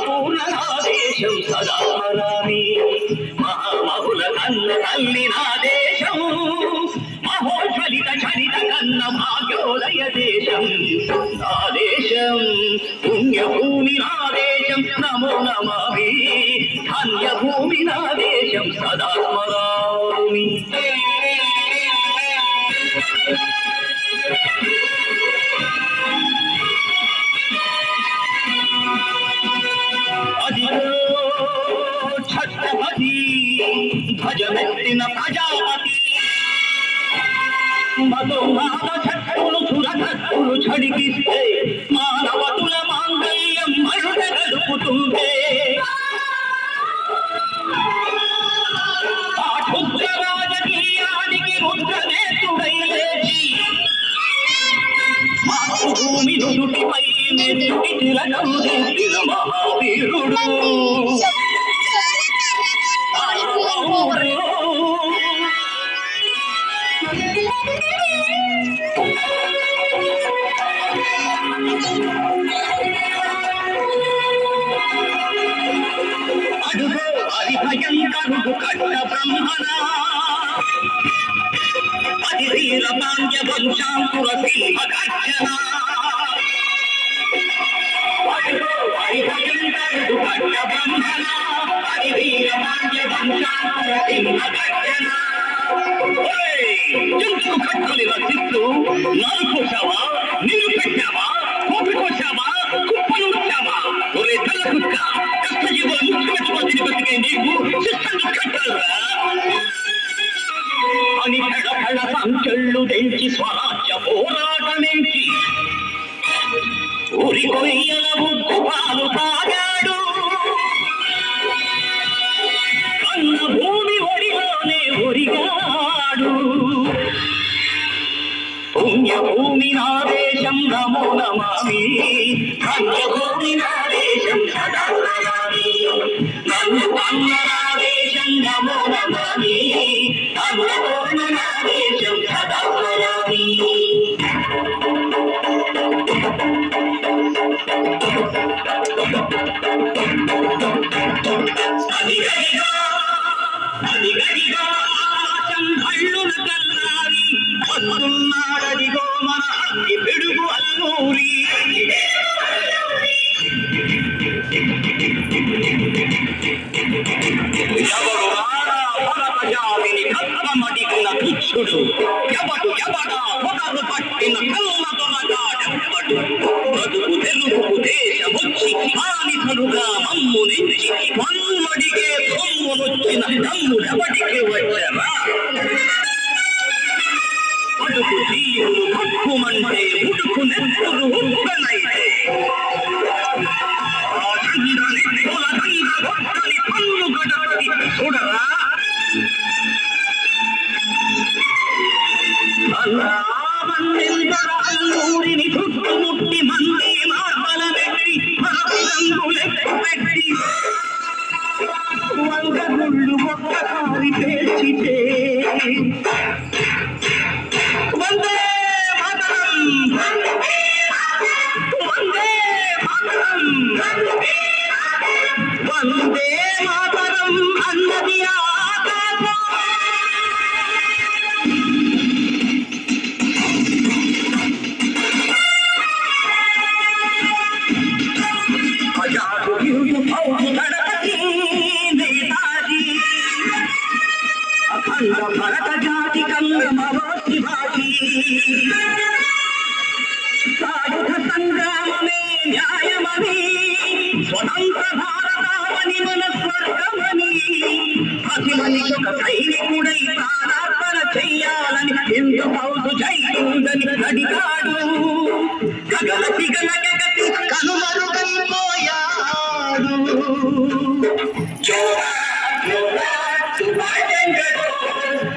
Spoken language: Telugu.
పూర్ణనాదేశం సదా స్మరామి మహామహుల కన్న తల్లి నా దేశం మహోజ్వలిత చరిత కన్న భాగ్యోదయ దేశం నా దేశం పుణ్యభూమి నా దేశం నమో నమామి ధన్యభూమి నా దేశం సదా స్మరామి ఛత్రపతి ధ్వజమెత్తిన ప్రజాపతి మధుమాల ఛత్రులు సురకత్తులు ఛడికిస్తే మానవతుల మాంగళ్యం మరుడ గడుపుతుంటే ఆ క్షుద్ర రాజకీయానికి రుద్రనేతుడై లేచి మాతృభూమి నుదుటిపై నెత్తుటి తిలకం దిద్దిన మహావీరుడు అడుగో అది భయంకరుడు కట్ట బ్రహ్మణ అది వీర పాండ్య వంశాంకుర సింహ గర్జన అడుగో అది భయంకరుడు కట్ట బ్రహ్మణ అది వీర పాండ్య వంశాంకుర సింహ గర్జన ఎందుకు కట్టలి రచిస్తూ నాలు కోసావా నీరు పెట్టావా కోపి కోసావా కుప్పలు వచ్చావా ఒరే తల కుక్క కష్ట జీవుల ముఖ్యమంత్రి బతికే నీకు శిక్షలు కట్టాలరా అని పెడపెడ సంచెళ్ళు తెంచి స్వరాజ్య పోరాటమెంచి ఊరి కొయ్యల ముద్దు పాలు తాగాడు కన్న భూమి ఒడిలోనే ఒరిగాడు పుణ్యభూమి నా దేశం నమో నమామి ధన్యభూమి నా దేశం సదా స్మరామి నన్ను అన్న నా దేశం నమో నమామి అన్నపూర్ణ నా దేశం సదా స్మరామి అదిగదిగా కళ్ళున కల్లారి వస్తున్నాడదిగో మన అగ్గి పిడుగు అల్లూరి ఎవడు రాడా భరత జాతిని కత్తమడిగిన తుచ్చుడు ఎవడా పొగరు పట్టిన కళ్ళ తొలగాడెవ్వడు బ్రతుకు తెలుగు దేశమొచ్చి హానిపరుగా మమ్ము నెచ్చి మన్మడిగే సొమ్మునొచ్చిన దమ్ములెవడికి వచ్చరా అడుగు జీవులు పట్టుమంటే ఉడుకు నెత్తురు ఉక్కనైతే పన్ను గడపది చూడరా అల్లూరిని చుట్టుముట్టి మంది మార్మల పెట్టి రంగులెక్కు పెట్టి వంద గుళ్ళు ఒక్కసారి పేర్చితే వందే మాతరం వందే మాతరం వందే మాతరం అన్నది అఖండ భరత జాతి కంగమరోసి భాషి సాయుధ సంగ్రామమే న్యాయమని స్వతంత్ర భారతావని మన స్వర్గమని ప్రతి మనిషొక సైనికుడై ప్రాణార్పణ చెయ్యాలని ఎంత పౌరు జై ఉందని అడిగాడు గగన